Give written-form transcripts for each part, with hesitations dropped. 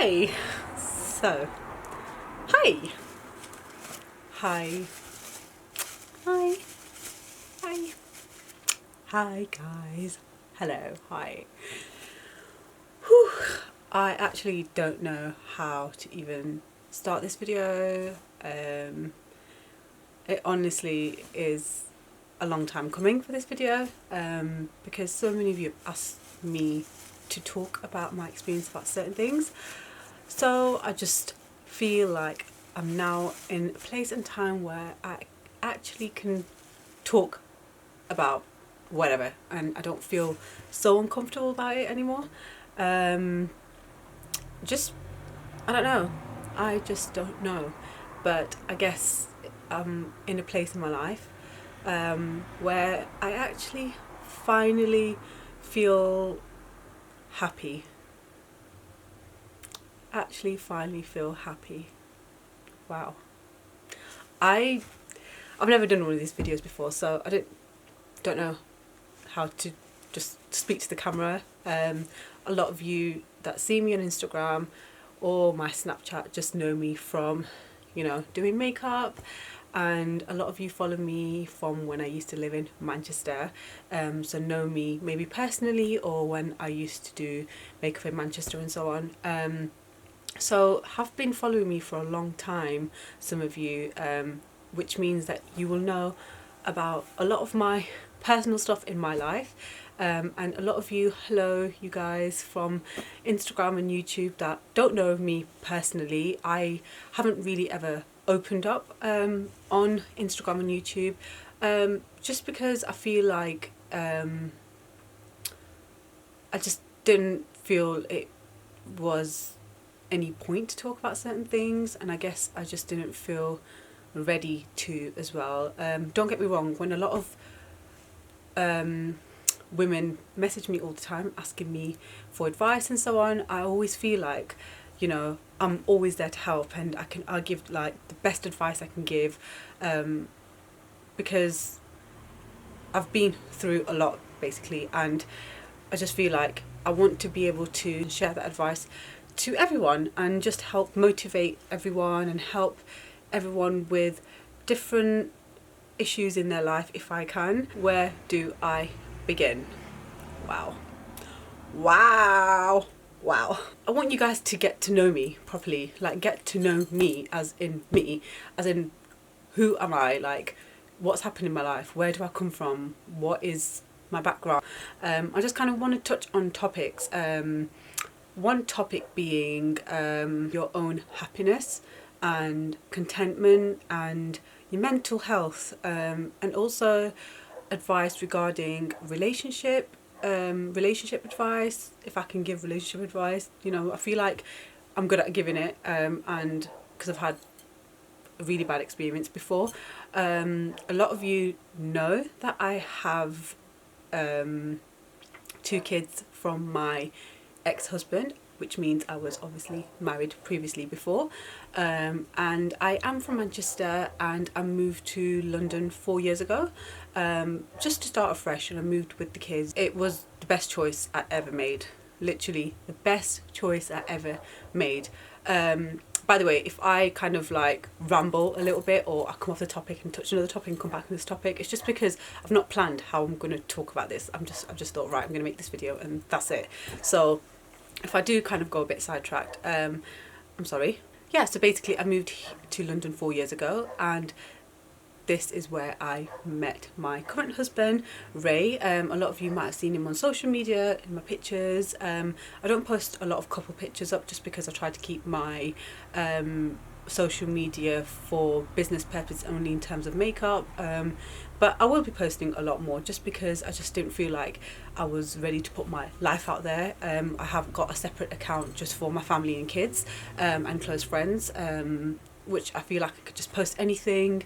Hi. So, hi. Hi. Hi. Hi. Hi, guys. Hello. Hi. Whew. I actually don't know how to even start this video. It honestly is a long time coming for this video because so many of you asked me to talk about my experience about certain things. So I just feel like I'm now in a place and time where I actually can talk about whatever, and I don't feel so uncomfortable about it anymore. Just, I don't know. I just don't know. But I guess I'm in a place in my life where I actually finally feel happy. Actually, finally feel happy. Wow. I've never done one of these videos before, so I don't know how to just speak to the camera. A lot of you that see me on Instagram or my Snapchat just know me from, doing makeup, and a lot of you follow me from when I used to live in Manchester, so know me maybe personally or when I used to do makeup in Manchester and so on. So have been following me for a long time, some of you, which means that you will know about a lot of my personal stuff in my life. And a lot of you, hello you guys from Instagram and YouTube that don't know me personally. I haven't really ever opened up on Instagram and YouTube just because I feel like I just didn't feel it was any point to talk about certain things, and I guess I just didn't feel ready to as well. Don't get me wrong, when a lot of women message me all the time asking me for advice and so on, I always feel like, I'm always there to help, and I'll give like the best advice I can give, because I've been through a lot basically, and I just feel like I want to be able to share that advice to everyone and just help motivate everyone and help everyone with different issues in their life if I can. Where do I begin? Wow. I want you guys to get to know me properly, like get to know me, as in who am I, like what's happened in my life, where do I come from, what is my background. I just kind of want to touch on topics. One topic being your own happiness and contentment and your mental health, and also advice regarding relationship advice, if I can give relationship advice. I feel like I'm good at giving it, and because I've had a really bad experience before. A lot of you know that I have 2 kids from my ex-husband, which means I was obviously married previously before, and I am from Manchester, and I moved to London 4 years ago, just to start afresh, and I moved with the kids. It was the best choice I ever made, literally the best choice I ever made. By the way, if I kind of like ramble a little bit, or I come off the topic and touch another topic and come back on this topic, it's just because I've not planned how I'm going to talk about this. I've just thought, right, I'm going to make this video and that's it. So if I do kind of go a bit sidetracked, I'm sorry. Yeah, so basically I moved to London 4 years ago, and this is where I met my current husband, Ray. A lot of you might have seen him on social media, in my pictures. I don't post a lot of couple pictures up just because I try to keep my social media for business purposes only in terms of makeup. But I will be posting a lot more just because I just didn't feel like I was ready to put my life out there. I have got a separate account just for my family and kids and close friends, which I feel like I could just post anything,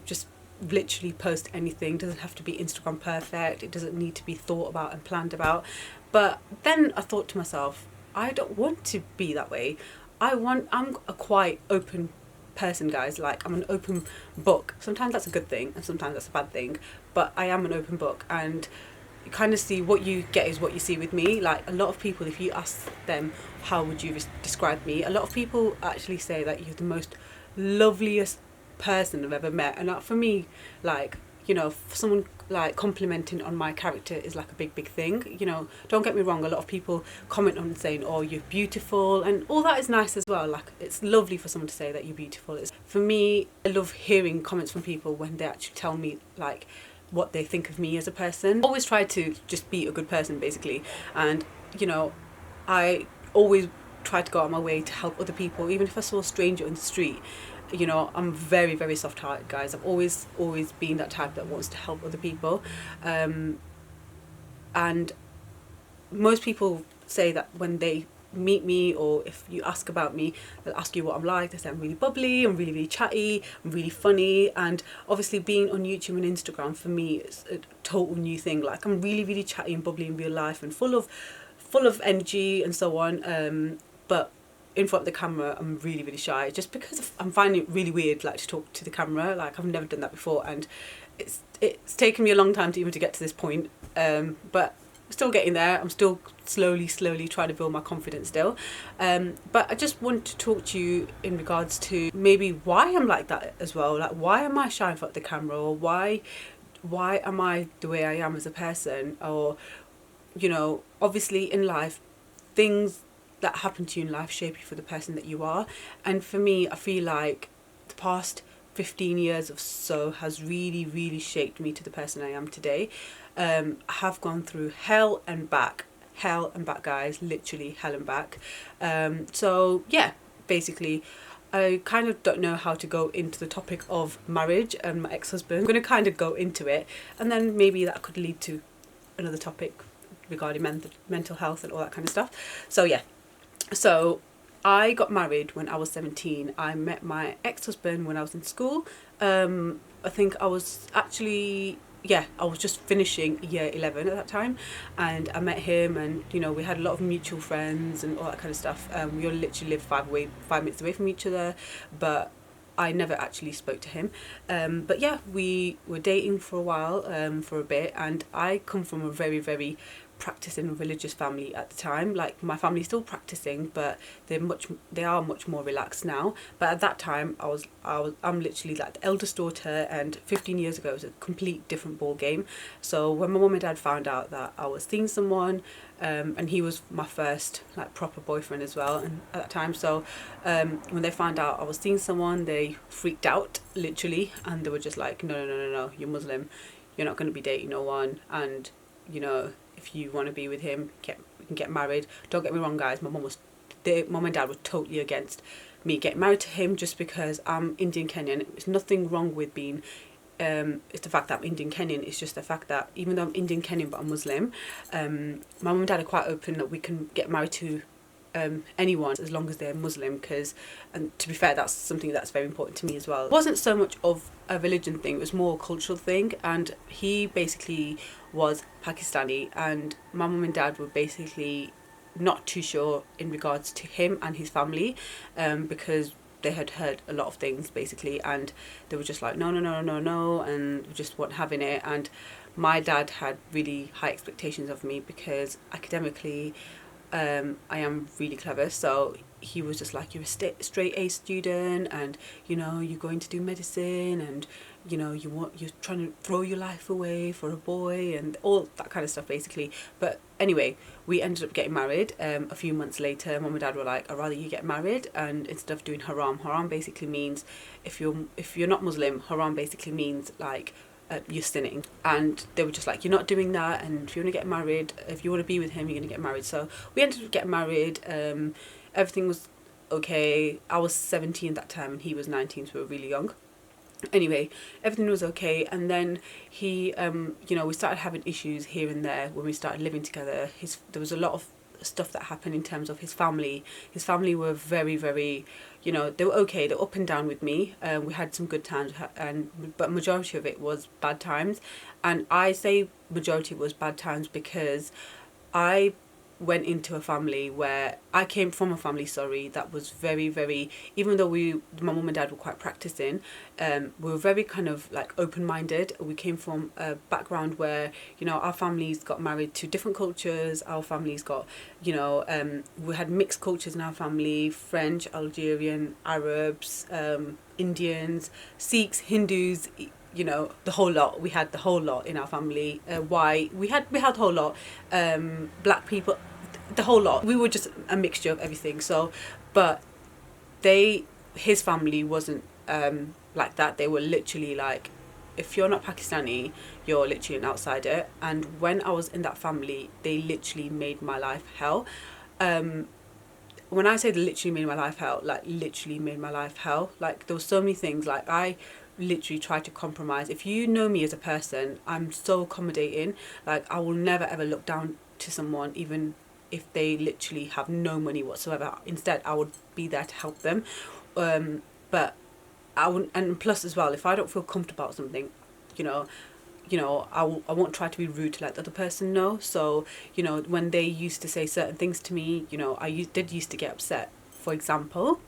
just literally post anything. It doesn't have to be Instagram perfect. It doesn't need to be thought about and planned about. But then I thought to myself, I don't want to be that way. I'm a quite open person, guys. Like, I'm an open book. Sometimes that's a good thing and sometimes that's a bad thing, but I am an open book, and kind of see what you get is what you see with me. Like a lot of people, if you ask them how would you describe me, a lot of people actually say that you're the most loveliest person I've ever met. And for me, like, you know, for someone like complimenting on my character is like a big thing. You know, don't get me wrong, a lot of people comment on saying, oh, you're beautiful, and all that is nice as well. Like, it's lovely for someone to say that you're beautiful. For me, I love hearing comments from people when they actually tell me like what they think of me as a person. I always try to just be a good person basically, and you know, I always try to go out of my way to help other people, even if I saw a stranger on the street. You know, I'm very soft hearted, guys. I've always been that type that wants to help other people, and most people say that when they meet me, or if you ask about me, they'll ask you what I'm like. They say I'm really bubbly, I'm really chatty, I'm really funny. And obviously being on YouTube and Instagram for me is a total new thing. Like, I'm really chatty and bubbly in real life and full of energy and so on, but in front of the camera I'm really shy, just because I'm finding it really weird like to talk to the camera. Like, I've never done that before, and it's taken me a long time to even to get to this point, but still getting there. I'm still slowly trying to build my confidence still, but I just want to talk to you in regards to maybe why I'm like that as well. Like, why am I shy in front of the camera, or why am I the way I am as a person? Or, you know, obviously in life, things that happen to you in life shape you for the person that you are. And for me, I feel like the past 15 years or so has really shaped me to the person I am today. I have gone through hell and back, guys, literally hell and back. So yeah, basically, I kind of don't know how to go into the topic of marriage and my ex-husband. I'm going to kind of go into it, and then maybe that could lead to another topic regarding mental health and all that kind of stuff. So yeah, so I got married when I was 17. I met my ex-husband when I was in school. I think I was actually, I was just finishing year 11 at that time, and I met him, and you know, we had a lot of mutual friends and all that kind of stuff. We all literally lived 5 minutes away from each other, but I never actually spoke to him. But yeah, we were dating for a while, for a bit, and I come from a very practicing religious family at the time. Like, my family's still practicing, but they are much more relaxed now. But at that time, I'm literally like the eldest daughter, and 15 years ago it was a complete different ball game. So when my mum and dad found out that I was seeing someone, and he was my first like proper boyfriend as well, and at that time, so when they found out I was seeing someone, they freaked out literally, and they were just like, no, you're Muslim, you're not going to be dating no one, and you know, if you want to be with him, we can get married. Don't get me wrong, guys, my mum and dad were totally against me getting married to him, just because I'm Indian Kenyan. There's nothing wrong with being it's the fact that I'm Indian Kenyan. It's just the fact that even though I'm Indian Kenyan but I'm Muslim, my mum and dad are quite open that we can get married to anyone as long as they're Muslim, because, and to be fair, that's something that's very important to me as well. It wasn't so much of a religion thing, it was more a cultural thing, and he basically was Pakistani, and my mum and dad were basically not too sure in regards to him and his family, because they had heard a lot of things basically, and they were just like no, and just weren't having it. And my dad had really high expectations of me because academically I am really clever, so he was just like, you're a straight A student, and you know, you're going to do medicine, and you know, you're trying to throw your life away for a boy, and all that kind of stuff basically. But anyway, we ended up getting married. A few months later, mum and dad were like, I'd rather you get married, and instead of doing haram basically means, if you're not Muslim, haram basically means like you're sinning, and they were just like, you're not doing that, and if you want to get married, if you want to be with him, you're going to get married. So we ended up getting married. Everything was okay. I was 17 at that time and he was 19, so we were really young. Anyway, everything was okay, and then he you know, we started having issues here and there when we started living together. There was a lot of stuff that happened in terms of his family were very, you know, they were okay, they're up and down with me. We had some good times, but majority of it was bad times. And I say majority was bad times because I went into a family where I came from a family, sorry, that was very, very, even though my mum and dad were quite practicing, we were very kind of like open-minded. We came from a background where, you know, our families got married to different cultures. Our families got, you know, we had mixed cultures in our family: French, Algerian, Arabs, Indians, Sikhs, Hindus, you know, the whole lot. We had the whole lot in our family. White, we had the whole lot. Black people, the whole lot. We were just a mixture of everything. So, but his family wasn't like that. They were literally like, if you're not Pakistani, you're literally an outsider. And when I was in that family, they literally made my life hell. When I say they literally made my life hell, like literally made my life hell. Like there were so many things. Like I literally tried to compromise. If you know me as a person, I'm so accommodating. Like I will never ever look down to someone, even if they literally have no money whatsoever. Instead, I would be there to help them. But I wouldn't, and plus as well, if I don't feel comfortable about something, you know, I won't try to be rude to let the other person know. So, you know, when they used to say certain things to me, you know, did used to get upset. For example,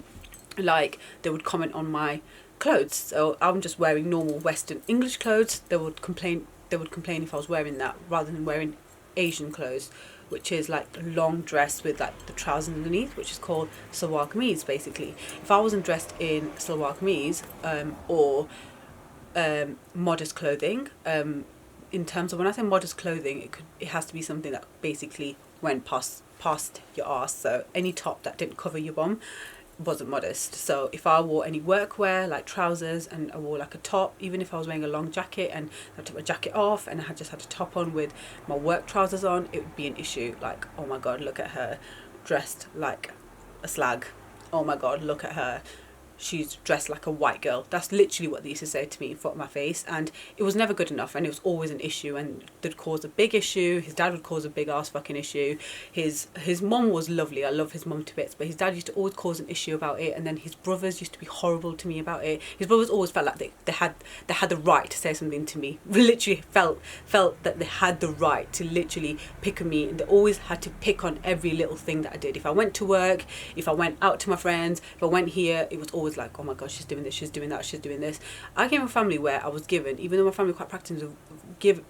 like they would comment on my clothes. So I'm just wearing normal Western English clothes. They would complain if I was wearing that rather than wearing Asian clothes, which is like a long dress with like the trousers underneath, which is called salwar kameez basically. If I wasn't dressed in salwar kameez or modest clothing, in terms of when I say modest clothing, it has to be something that basically went past your ass. So any top that didn't cover your bum wasn't modest. So if I wore any workwear like trousers and I wore like a top, even if I was wearing a long jacket and I took my jacket off and I had just had a top on with my work trousers on, it would be an issue. Like, oh my god, look at her dressed like a slag. Oh my god, look at her, she's dressed like a white girl. That's literally what they used to say to me in front of my face, and it was never good enough, and it was always an issue, and they'd cause a big issue. His dad would cause a big ass fucking issue. His mum was lovely, I love his mum to bits, but his dad used to always cause an issue about it, and then his brothers used to be horrible to me about it. His brothers always felt like they had the right to say something to me. Literally felt that they had the right to literally pick on me, and they always had to pick on every little thing that I did. If I went to work, if I went out to my friends, if I went here, it was always like, oh my god, she's doing this, she's doing that, she's doing this. I came from a family where I was given, even though my family were quite practicing,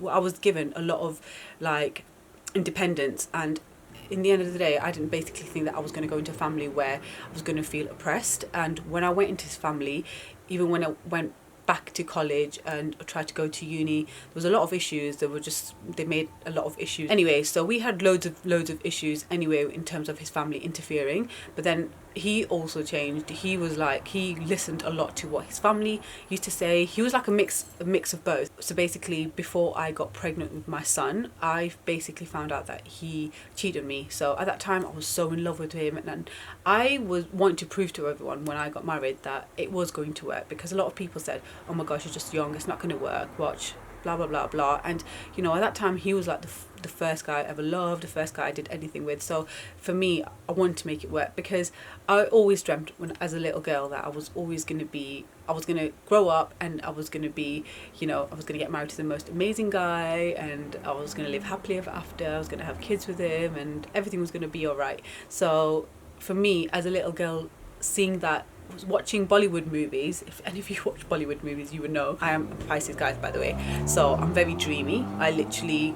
I was given a lot of like independence, and in the end of the day, I didn't basically think that I was going to go into a family where I was going to feel oppressed. And when I went into this family, even when I went back to college and tried to go to uni, there was a lot of issues. They made a lot of issues anyway. So we had loads of issues anyway in terms of his family interfering. But then he also changed. He listened a lot to what his family used to say. He was like a mix of both. So basically, before I got pregnant with my son, I basically found out that he cheated on me. So at that time, I was so in love with him, and I was wanting to prove to everyone when I got married that it was going to work, because a lot of people said, oh my gosh, you're just young, it's not going to work, watch, blah blah blah blah. And you know, at that time he was like the first guy I ever loved, the first guy I did anything with. So for me, I wanted to make it work, because I always dreamt as a little girl that I was going to grow up and I was going to be, you know, I was going to get married to the most amazing guy, and I was going to live happily ever after. I was going to have kids with him, and everything was going to be all right. So for me, as a little girl, seeing that, was watching Bollywood movies. If any of you watch Bollywood movies, you would know. I am a Pisces, guys, by the way. So I'm very dreamy. I literally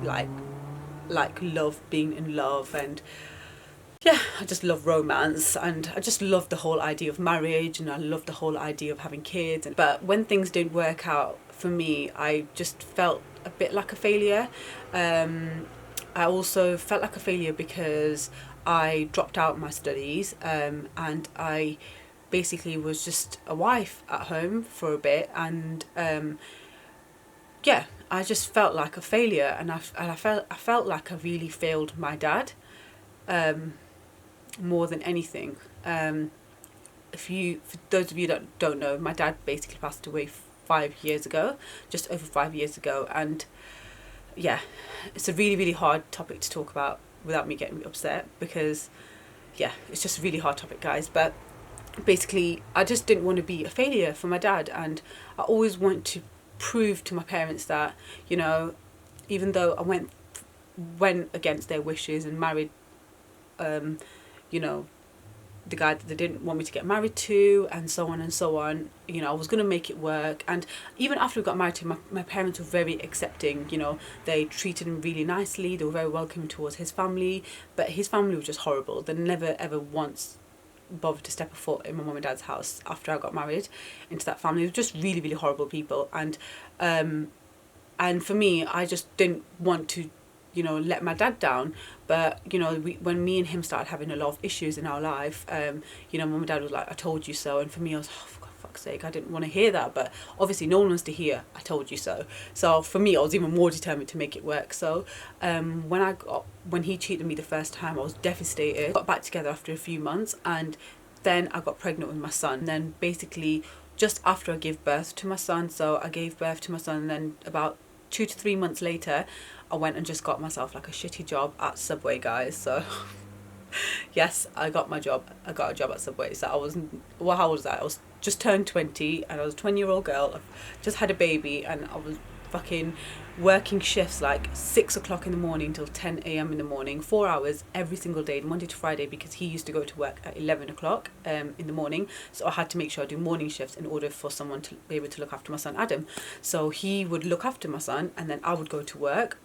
like love being in love, and yeah, I just love romance, and I just love the whole idea of marriage, and I love the whole idea of having kids. But when things didn't work out for me, I just felt a bit like a failure. I also felt like a failure because I dropped out my studies, and I basically was just a wife at home for a bit, and yeah, I just felt like a failure, and I felt like I really failed my dad, more than anything. For those of you that don't know, my dad basically passed away 5 years ago, just over 5 years ago, and yeah, it's a really, really hard topic to talk about without me getting upset, because yeah, it's just a really hard topic, guys. But basically, I just didn't want to be a failure for my dad, and I always want to prove to my parents that, you know, even though I went went against their wishes and married, you know, the guy that they didn't want me to get married to, and so on and so on. You know, I was going to make it work. And even after we got married to, my parents were very accepting. You know, they treated him really nicely. They were very welcoming towards his family. But his family was just horrible. They never ever once bothered to step a foot in my mum and dad's house after I got married into that family. They were just really, really horrible people. And for me, I just didn't want to, you know, let my dad down. But, you know, when me and him started having a lot of issues in our life, you know, mum and dad was like, I told you so. And for me, I was, oh, for fuck's sake, I didn't want to hear that. But obviously no one wants to hear, I told you so. So for me, I was even more determined to make it work. So when he cheated me the first time, I was devastated. Got back together after a few months, and then I got pregnant with my son. And then basically just after I gave birth to my son, so I gave birth to my son, and then about 2 to 3 months later, I went and just got myself like a shitty job at Subway, guys. So yes, I got a job at Subway. So I was, well, how old was I? I was just turned 20, and I was a 20-year-old girl. I've just had a baby, and I was fucking working shifts like 6 o'clock in the morning till 10 a.m. in the morning, 4 hours every single day, Monday to Friday, because he used to go to work at 11 o'clock in the morning. So I had to make sure I do morning shifts in order for someone to be able to look after my son Adam. So he would look after my son, and then I would go to work.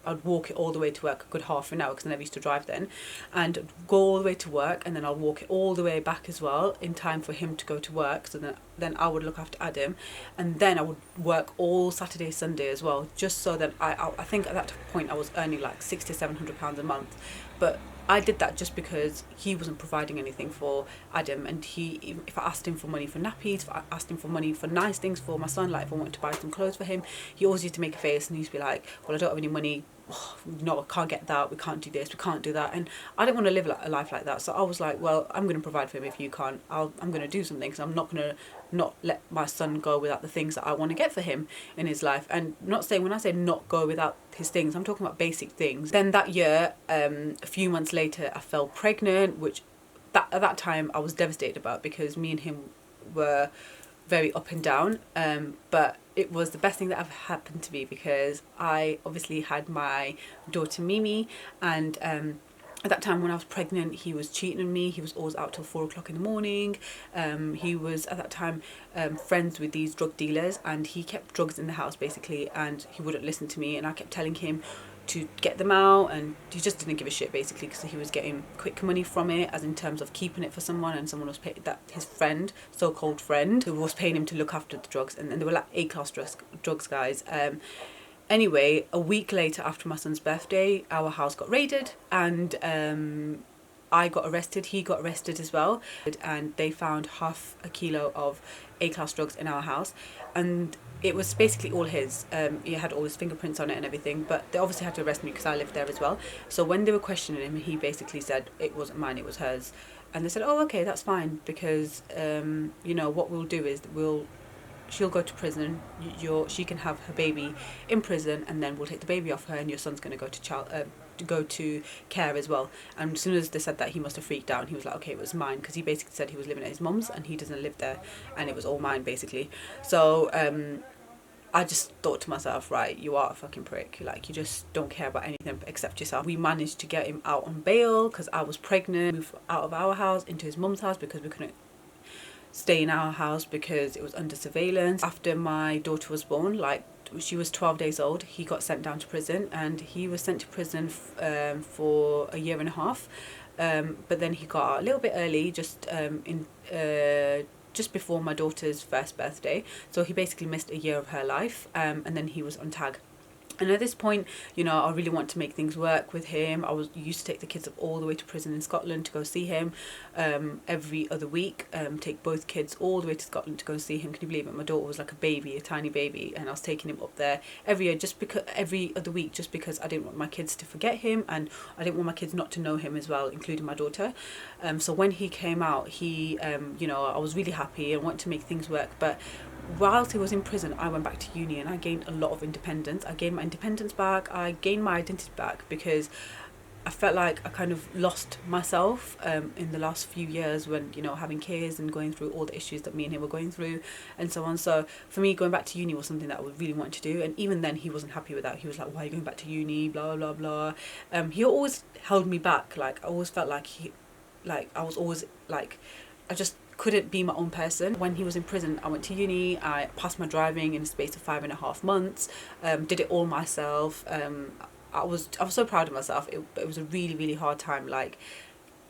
I'd walk it all the way to work, a good half an hour, because I never used to drive then, and go all the way to work, and then I'll walk it all the way back as well in time for him to go to work. So then I would look after Adam, and then I would work all Saturday, Sunday as well, just so that I think at that point I was earning like £600 to £700 a month. But I did that just because he wasn't providing anything for Adam, and if I asked him for money for nappies, if I asked him for money for nice things for my son, like if I wanted to buy some clothes for him, he always used to make a face, and he used to be like, well, I don't have any money, oh, no, I can't get that, we can't do this, we can't do that. And I didn't want to live a life like that. So I was like, well, I'm going to provide for him. If you can't, I'm going to do something, because I'm not going to not let my son go without the things that I want to get for him in his life. And not saying, when I say not go without his things, I'm talking about basic things. Then that year, a few months later, I fell pregnant, which at that time I was devastated about, because me and him were very up and down, but it was the best thing that ever happened to me, because I obviously had my daughter Mimi, and at that time when I was pregnant, he was cheating on me. He was always out till 4 o'clock in the morning. He was at that time friends with these drug dealers, and he kept drugs in the house basically, and he wouldn't listen to me, and I kept telling him to get them out, and he just didn't give a shit basically, because he was getting quick money from it, as in terms of keeping it for someone, and someone was paying that, his friend, so-called friend, who was paying him to look after the drugs, and they were like A-class drugs, guys. Anyway, a week later, after my son's birthday, our house got raided, and I got arrested, he got arrested as well, and they found half a kilo of A-class drugs in our house, and it was basically all his. He had all his fingerprints on it and everything, but they obviously had to arrest me because I lived there as well. So when they were questioning him, he basically said it wasn't mine, it was hers. And they said, oh, okay, that's fine, because you know, what we'll do is she'll go to prison, she can have her baby in prison, and then we'll take the baby off her, and your son's going to go to care as well. And as soon as they said that, he must have freaked out, and he was like, okay, it was mine, because he basically said he was living at his mum's and he doesn't live there, and it was all mine basically. So I just thought to myself, right, you are a fucking prick, like you just don't care about anything except yourself. We managed to get him out on bail because I was pregnant, moved out of our house into his mum's house because we couldn't stay in our house because it was under surveillance. After my daughter was born, like she was 12 days old, he got sent down to prison, and he was sent to prison for a year and a half, but then he got out a little bit early, just before my daughter's first birthday, so he basically missed a year of her life, and then he was on tag. And at this point, you know, I really want to make things work with him. I used to take the kids up all the way to prison in Scotland to go see him every other week, take both kids all the way to Scotland to go see him. Can you believe it? My daughter was like a baby, a tiny baby, and I was taking him up there every year, every other week, just because I didn't want my kids to forget him, and I didn't want my kids not to know him as well, including my daughter. So when he came out, he, you know, I was really happy and wanted to make things work, but whilst he was in prison, I went back to uni and I gained a lot of independence. I gained my independence back, I gained my identity back, because I felt like I kind of lost myself in the last few years when, you know, having kids and going through all the issues that me and him were going through and so on. So for me, going back to uni was something that I would really want to do. And even then, he wasn't happy with that. He was like, why are you going back to uni? Blah, blah, blah. He always held me back. Like, I always felt like I was always like, I just couldn't be my own person. When he was in prison, I went to uni, I passed my driving in the space of 5.5 months, did it all myself. I was so proud of myself. It was a really, really hard time. Like,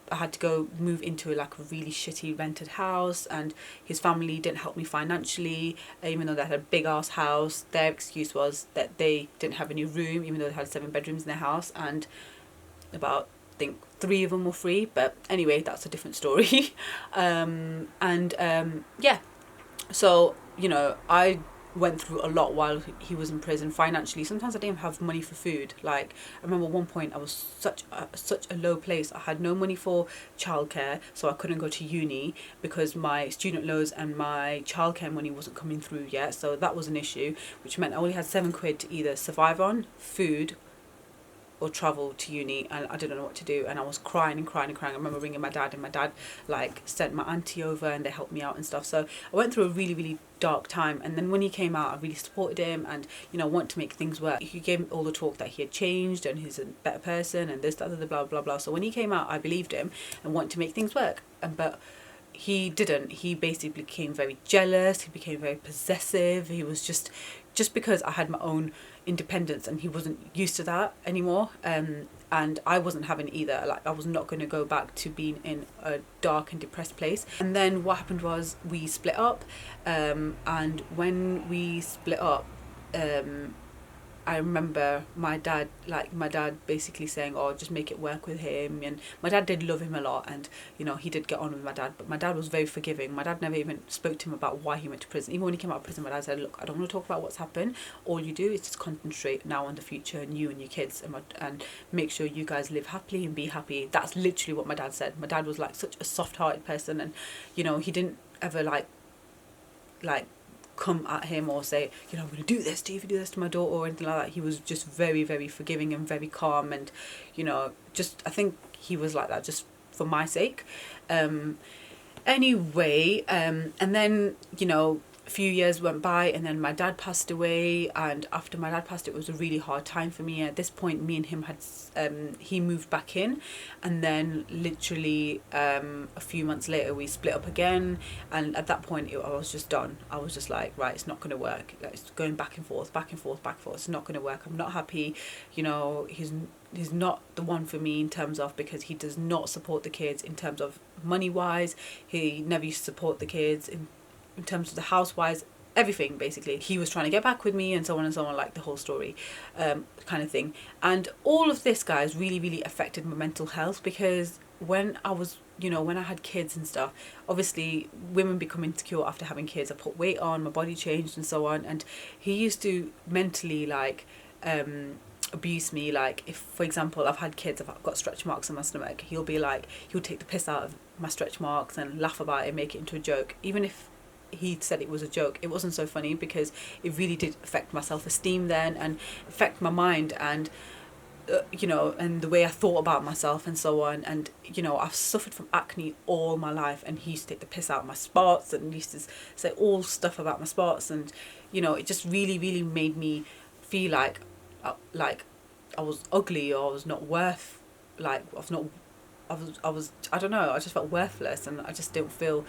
I had to go move into like a really shitty rented house, and his family didn't help me financially, even though they had a big ass house. Their excuse was that they didn't have any room, even though they had 7 bedrooms in their house, and about, I think, 3 of them were free. But anyway, that's a different story. Yeah, so, you know, I went through a lot while he was in prison financially. Sometimes I didn't have money for food. Like, I remember one point I was such a low place. I had no money for childcare, so I couldn't go to uni because my student loans and my childcare money wasn't coming through yet. So that was an issue, which meant I only had £7 to either survive on food or travel to uni, and I didn't know what to do, and I was crying and crying and crying. I remember ringing my dad, and my dad like sent my auntie over and they helped me out and stuff. So I went through a really, really dark time, and then when he came out, I really supported him and, you know, wanted to make things work. He gave me all the talk that he had changed and he's a better person and this, that, the blah, blah, blah. So when he came out, I believed him and wanted to make things work. But he didn't. He basically became very jealous, he became very possessive. He was just because I had my own independence and he wasn't used to that anymore, and I wasn't having it either. Like, I was not going to go back to being in a dark and depressed place. And then what happened was we split up, and when we split up, I remember my dad basically saying, oh, just make it work with him. And my dad did love him a lot, and, you know, he did get on with my dad, but my dad was very forgiving. My dad never even spoke to him about why he went to prison. Even when he came out of prison, my dad said, look, I don't want to talk about what's happened. All you do is just concentrate now on the future and you and your kids, and make sure you guys live happily and be happy. That's literally what my dad said. My dad was like such a soft-hearted person, and, you know, he didn't ever like come at him or say, you know, I'm going to do this to you if you do this to my daughter or anything like that. He was just very, very forgiving and very calm, and, you know, just, I think he was like that just for my sake. Anyway, and then, you know, a few years went by, and then my dad passed away, and after my dad passed, it was a really hard time for me. At this point, me and him had he moved back in, and then literally a few months later we split up again. And at that point I was just done. I was just like, right, it's not going to work. It's going back and forth. It's not going to work. I'm not happy. You know, he's not the one for me in terms of, because he does not support the kids in terms of money wise. He never used to support the kids in terms of the house wise, everything basically. He was trying to get back with me and so on, like the whole story kind of thing. And all of this, guys, really, really affected my mental health, because when I was, you know, when I had kids and stuff, obviously women become insecure after having kids. I put weight on, my body changed and so on, and he used to mentally like abuse me. Like, if, for example, I've had kids, I've got stretch marks on my stomach, he'll take the piss out of my stretch marks and laugh about it, make it into a joke. Even if he said it was a joke, it wasn't so funny, because it really did affect my self-esteem then, and affect my mind, and you know, and the way I thought about myself and so on. And, you know, I've suffered from acne all my life, and he used to take the piss out of my spots and used to say all stuff about my spots, and, you know, it just really, really made me feel like I was ugly, or I was not worth, like, I was I don't know, I just felt worthless, and I just didn't feel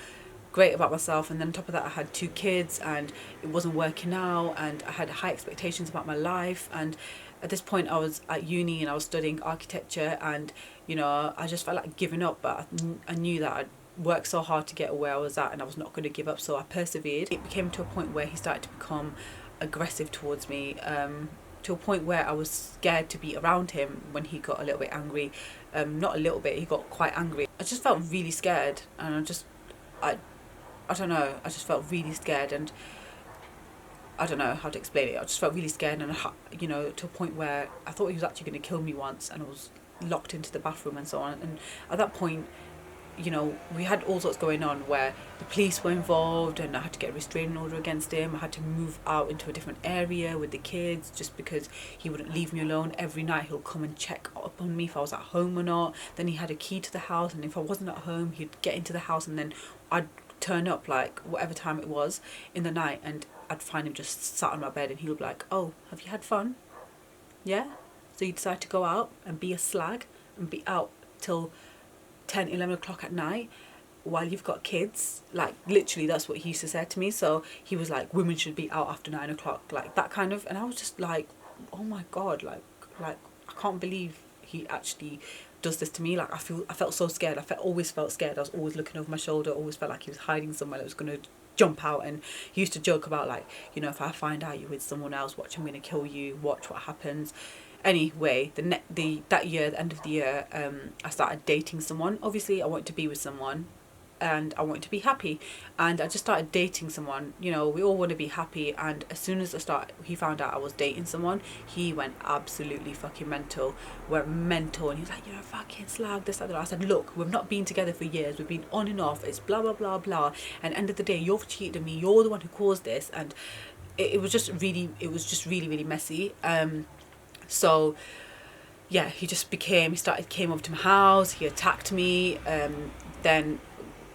great about myself. And then on top of that, I had 2 kids and it wasn't working out, and I had high expectations about my life. And at this point I was at uni and I was studying architecture, and, you know, I just felt like giving up, but I knew that I'd worked so hard to get where I was at, and I was not going to give up, so I persevered. It became to a point where he started to become aggressive towards me, to a point where I was scared to be around him when he got a little bit angry. Not a little bit, he got quite angry. I just felt really scared, and I don't know, I just felt really scared, and I don't know how to explain it. I just felt really scared, and, you know, to a point where I thought he was actually going to kill me once, and I was locked into the bathroom and so on. And at that point, you know, we had all sorts going on where the police were involved, and I had to get a restraining order against him. I had to move out into a different area with the kids just because he wouldn't leave me alone. Every night he'll come and check up on me if I was at home or not. Then he had a key to the house, and if I wasn't at home, he'd get into the house, and then I'd turn up like whatever time it was in the night, and I'd find him just sat on my bed, and he would be like, "Oh, have you had fun? Yeah? So you decide to go out and be a slag and be out till 10, 11 o'clock at night while you've got kids?" Like, literally, that's what he used to say to me. So he was like, women should be out after 9 o'clock, like that kind of. And I was just like, oh my God, like I can't believe he actually does this to me. Like, I felt so scared. Always felt scared. I was always looking over my shoulder, always felt like he was hiding somewhere that was going to jump out. And he used to joke about, like, you know, if I find out you're with someone else, watch, I'm going to kill you, watch what happens. Anyway, that year, the end of the year, I started dating someone. Obviously, I wanted to be with someone, and I wanted to be happy, and I just started dating someone. You know, we all want to be happy, and as soon as he found out I was dating someone, he went absolutely fucking mental. We're mental, and he was like, "You're a fucking slag, this, that." I said, "Look, we've not been together for years. We've been on and off. It's blah blah blah blah. And end of the day, you've cheated on me. You're the one who caused this." And it was just really really messy. So yeah, he came over to my house, he attacked me, then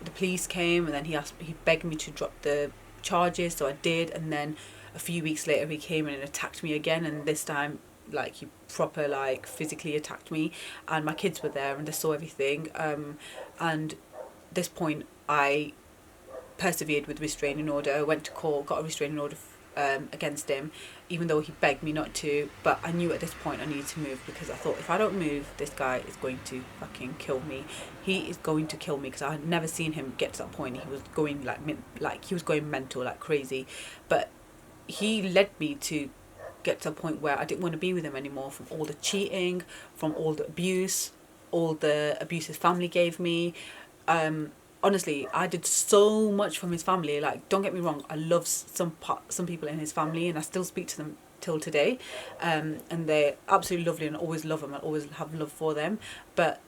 the police came, and then he begged me to drop the charges, so I did. And then a few weeks later he came in and attacked me again, and this time, like, he proper, like, physically attacked me, and my kids were there and they saw everything. And at this point I persevered with restraining order, went to court, got a restraining order against him, even though he begged me not to. But I knew at this point I needed to move, because I thought, if I don't move, this guy is going to fucking kill me. He is going to kill me, because I had never seen him get to that point. He was going he was going mental, like crazy. But he led me to get to a point where I didn't want to be with him anymore, from all the cheating, from all the abuse, all the abuse his family gave me. Honestly, I did so much from his family. Like, don't get me wrong, I love some people in his family, and I still speak to them till today, and they're absolutely lovely, and I always love them. I always have love for them. But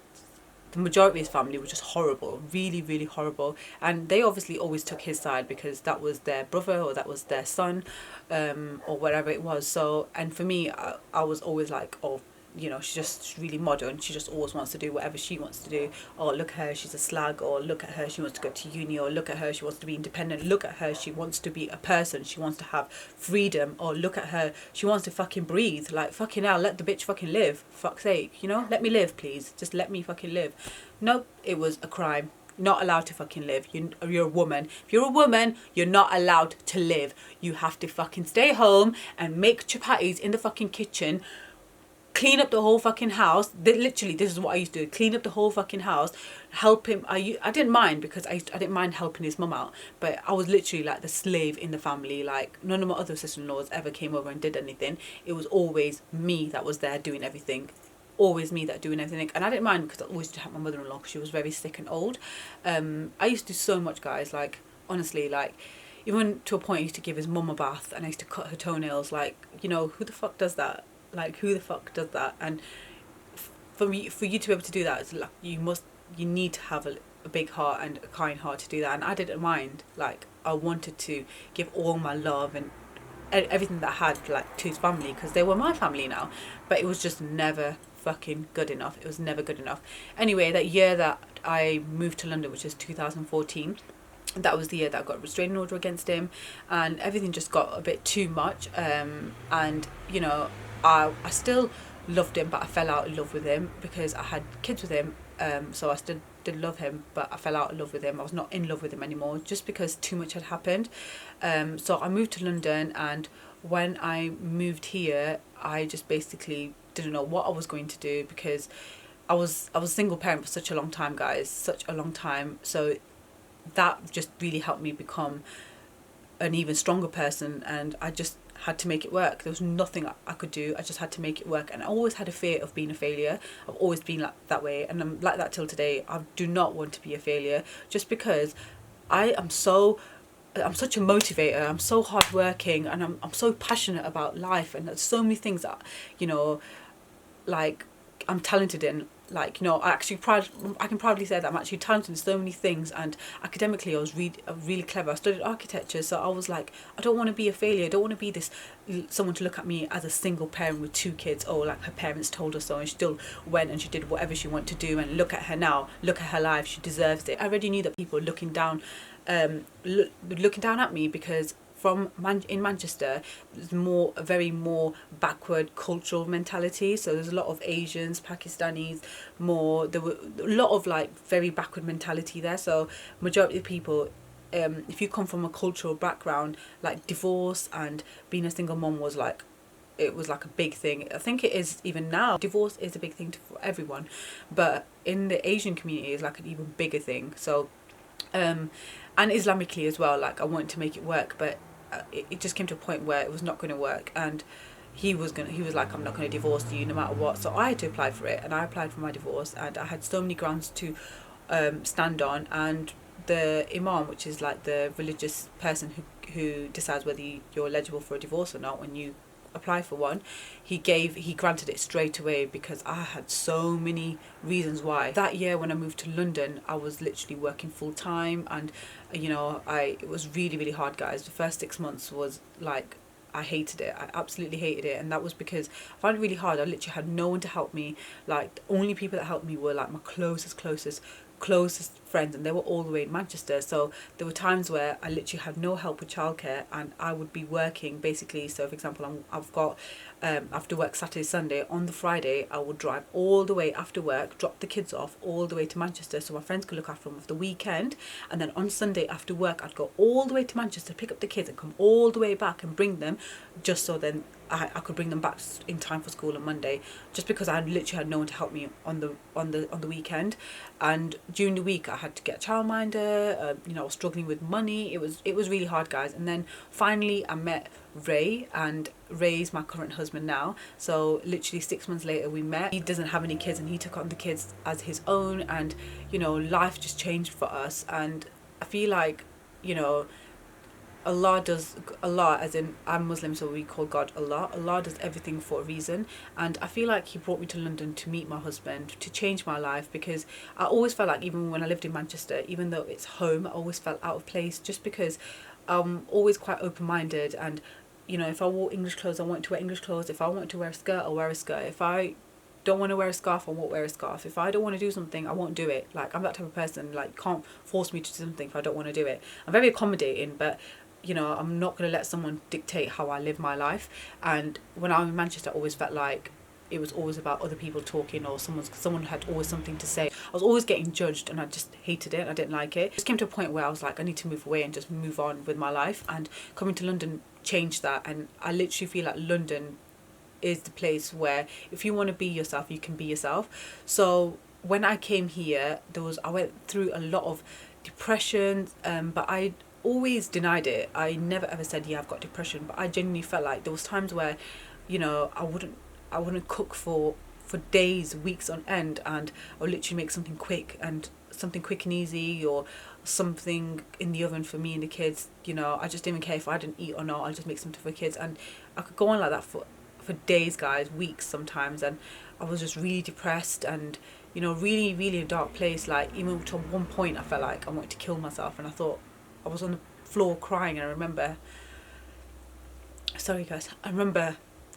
the majority of his family was just horrible, really, really horrible. And they obviously always took his side, because that was their brother, or that was their son, or whatever it was. So, and for me, I was always like, oh, you know, she's really modern. She just always wants to do whatever she wants to do. Or look at her, she's a slag. Or look at her, she wants to go to uni. Or look at her, she wants to be independent. Look at her, she wants to be a person. She wants to have freedom. Or look at her, she wants to fucking breathe. Like, fucking hell, let the bitch fucking live. Fuck's sake, you know? Let me live, please. Just let me fucking live. Nope, it was a crime. Not allowed to fucking live. You're a woman. If you're a woman, you're not allowed to live. You have to fucking stay home and make chapatis in the fucking kitchen, clean up the whole fucking house. Literally, this is what I used to do. Clean up the whole fucking house. Help him. I didn't mind, because I didn't mind helping his mum out. But I was literally like the slave in the family. Like, none of my other sister-in-laws ever came over and did anything. It was always me that was there doing everything. Always me that doing everything. And I didn't mind, because I always used to help my mother-in-law, because she was very sick and old. I used to do so much, guys. Like, honestly, like, even to a point I used to give his mum a bath, and I used to cut her toenails. Like, you know, who the fuck does that? Like, who the fuck does that? And for you to be able to do that, it's like, you need to have a big heart and a kind heart to do that. And I didn't mind. Like, I wanted to give all my love and everything that I had, like, to his family, because they were my family now. But it was just never fucking good enough. It was never good enough. Anyway, that year that I moved to London, which is 2014, that was the year that I got a restraining order against him, and everything just got a bit too much. And you know, I still loved him, but I fell out in love with him because I had kids with him. So I still did love him, but I fell out in love with him. I was not in love with him anymore, just because too much had happened. So I moved to London, and when I moved here, I just basically didn't know what I was going to do, because I was a single parent for such a long time, guys, such a long time. So that just really helped me become an even stronger person, and I just had to make it work. There was nothing I could do. I just had to make it work. And I always had a fear of being a failure. I've always been like that way, and I'm like that till today. I do not want to be a failure, just because I'm such a motivator. I'm so hardworking, and I'm so passionate about life, and there's so many things that, you know, like, I'm talented in. like, you know, I can proudly say that I'm actually talented in so many things, and academically I was really clever. I studied architecture, so I was like, I don't want to be a failure. I don't want to be this someone to look at me as a single parent with 2 kids. Oh, like her parents told her so, and she still went and she did whatever she wanted to do. And look at her now. Look at her life. She deserves it. I already knew that people were looking down at me because in Manchester, there's a very more backward cultural mentality. So there's a lot of Asians, Pakistanis, there were a lot of like very backward mentality there. So majority of people, if you come from a cultural background, like divorce and being a single mom was like, it was like a big thing. I think it is even now. Divorce is a big thing for everyone, but in the Asian community, it's like an even bigger thing. So, and Islamically as well. Like I wanted to make it work, but it just came to a point where it was not going to work, and he was like, I'm not going to divorce you no matter what. So I had to apply for it, and I applied for my divorce, and I had so many grounds to stand on. And the imam, which is like the religious person who decides whether you're eligible for a divorce or not when you apply for one, he granted it straight away because I had so many reasons why. That year when I moved to London, I was literally working full time, and you know, it was really, really hard, guys. The first 6 months was like, I hated it. I absolutely hated it, and that was because I found it really hard. I literally had no one to help me. Like the only people that helped me were like my closest friends, and they were all the way in Manchester. So there were times where I literally had no help with childcare, and I would be working basically. So for example, I've got after work Saturday, Sunday. On the Friday, I would drive all the way after work, drop the kids off all the way to Manchester so my friends could look after them for the weekend. And then on Sunday after work, I'd go all the way to Manchester, pick up the kids, and come all the way back and bring them, just so then I could bring them back in time for school on Monday, just because I literally had no one to help me on the weekend. And during the week I had to get a childminder. You know, I was struggling with money. It was really hard, guys. And then finally I met Ray, and Ray's my current husband now. So literally 6 months later we met. He doesn't have any kids, and he took on the kids as his own, and you know, life just changed for us. And I feel like, you know, Allah, as in I'm Muslim, so we call God Allah. Allah does everything for a reason, and I feel like He brought me to London to meet my husband, to change my life, because I always felt like, even when I lived in Manchester, even though it's home, I always felt out of place, just because I'm always quite open-minded. And you know, if I wore English clothes, I want to wear English clothes. If I want to wear a skirt, I'll wear a skirt. If I don't want to wear a scarf, I won't wear a scarf. If I don't want to do something, I won't do it. Like, I'm that type of person. Like, you can't force me to do something if I don't want to do it. I'm very accommodating, but you know, I'm not going to let someone dictate how I live my life. And when I'm in Manchester, I always felt like it was always about other people talking, or someone had always something to say. I was always getting judged, and I just hated it. I didn't like it. It just came to a point where I was like, I need to move away and just move on with my life. And coming to London changed that. And I literally feel like London is the place where if you want to be yourself, you can be yourself. So when I came here, I went through a lot of depression, but I always denied it. I never ever said, yeah, I've got depression, but I genuinely felt like there was times where, you know, I wouldn't cook for days, weeks on end, and I would literally make something quick and easy, or something in the oven for me and the kids. You know, I just didn't even care if I didn't eat or not. I'll just make something for kids, and I could go on like that for days, guys, weeks sometimes. And I was just really depressed, and you know, really, really a dark place. Like, even to one point I felt like I wanted to kill myself, and I thought, I was on the floor crying, and I remember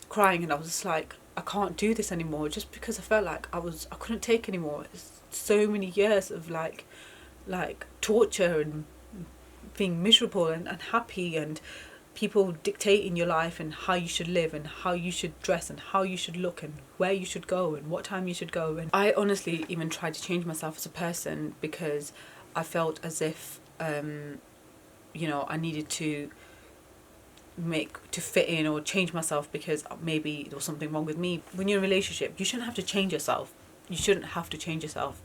crying, and I was just like, I can't do this anymore, just because I felt like I couldn't take anymore. It's so many years of like torture and being miserable and unhappy, and people dictating your life and how you should live and how you should dress and how you should look and where you should go and what time you should go. And I honestly even tried to change myself as a person, because I felt as if you know, I needed to fit in or change myself, because maybe there was something wrong with me. When you're in a relationship, you shouldn't have to change yourself.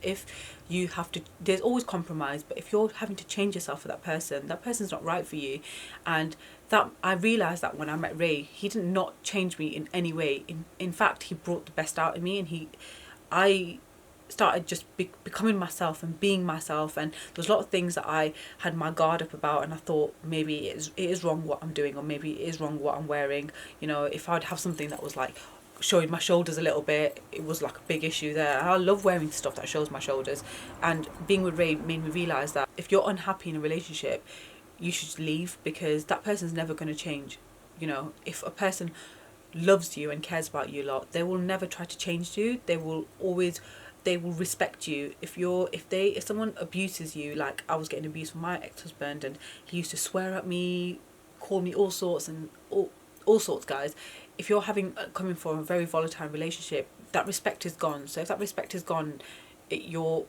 If you have to, there's always compromise, but if you're having to change yourself for that person's not right for you. And that, I realised that when I met Ray, he did not change me in any way. In fact, he brought the best out of me, and I started just becoming myself and being myself. And there's a lot of things that I had my guard up about, and I thought maybe it is wrong what I'm doing, or maybe it is wrong what I'm wearing. You know, if I'd have something that was like showing my shoulders a little bit. It was like a big issue there. I love wearing stuff that shows my shoulders. And being with Ray made me realise that if you're unhappy in a relationship, you should leave, because that person's never going to change. You know, if a person loves you and cares about you a lot, they will never try to change you. They will respect you. If someone abuses you, like I was getting abused from my ex-husband, and he used to swear at me, call me all sorts and all sorts, guys. If you're coming from a very volatile relationship, that respect is gone. So if that respect is gone, you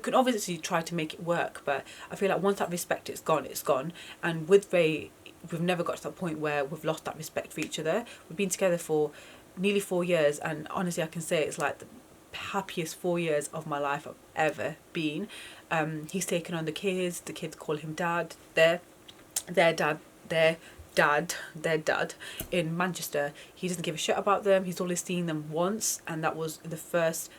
can obviously try to make it work, but I feel like once that respect is gone, it's gone. And with Ray, we've never got to that point where we've lost that respect for each other. We've been together for nearly 4 years, and honestly I can say it's like the happiest 4 years of my life I've ever been. He's taken on the kids call him dad. Their dad in Manchester, he doesn't give a shit about them. He's only seen them once, and that was the first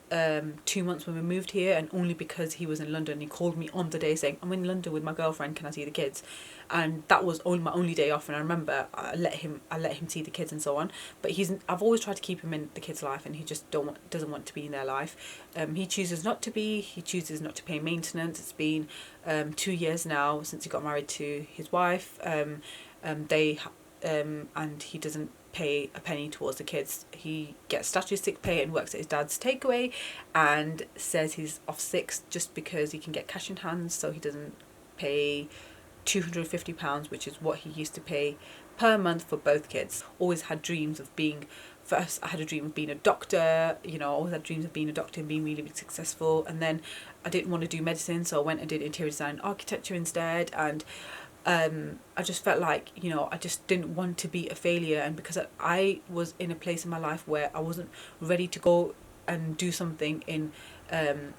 2 months when we moved here, and only because he was in London. He called me on the day saying, I'm in London with my girlfriend, can I see the kids? And that was only my only day off, and I remember I let him see the kids and so on. But I've always tried to keep him in the kids' life, and he just doesn't want to be in their life. He chooses not to pay maintenance. It's been 2 years now since he got married to his wife. And he doesn't pay a penny towards the kids. He gets statutory sick pay and works at his dad's takeaway, and says he's off sick just because he can get cash in hand, so he doesn't pay £250, which is what he used to pay per month for both kids. Always had dreams of being, first I had a dream of being a doctor, always had dreams of being a doctor and being really, really successful. And then I didn't want to do medicine, so I went and did interior design and architecture instead. And I just felt like, I just didn't want to be a failure. And because I was in a place in my life where I wasn't ready to go and do something in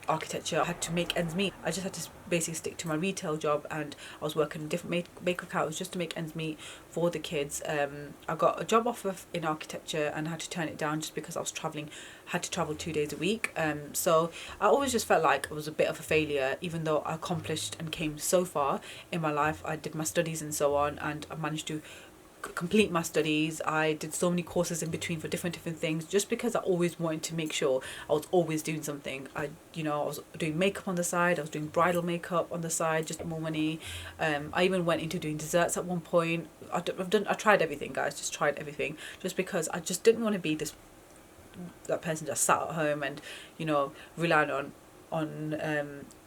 architecture, I had to make ends meet. I just had to basically stick to my retail job, and I was working in different makeup houses just to make ends meet for the kids. I got a job offer in architecture, and I had to turn it down just because I was had to travel 2 days a week. So I always just felt like I was a bit of a failure, even though I accomplished and came so far in my life. I did my studies and so on, and I managed to complete my studies. I did so many courses in between for different things, just because I always wanted to make sure I was always doing something. I was doing makeup on the side, I was doing bridal makeup on the side, just more money. I even went into doing desserts at one point. I tried everything, guys, just tried everything, just because I just didn't want to be that person just sat at home and relying on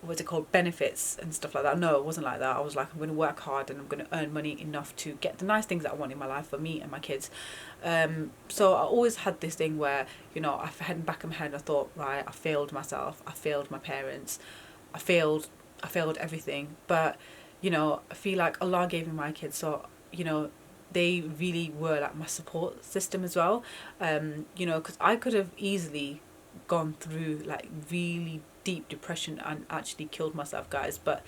what's it called, benefits and stuff like that. No, it wasn't like that. I was like, I'm going to work hard and I'm going to earn money enough to get the nice things that I want in my life for me and my kids. So I always had this thing where I had back in my head, I thought, right, I failed myself, I failed my parents, I failed everything. But I feel like Allah gave me my kids, so they really were like my support system as well. Because I could have easily gone through like really deep depression and actually killed myself, guys, but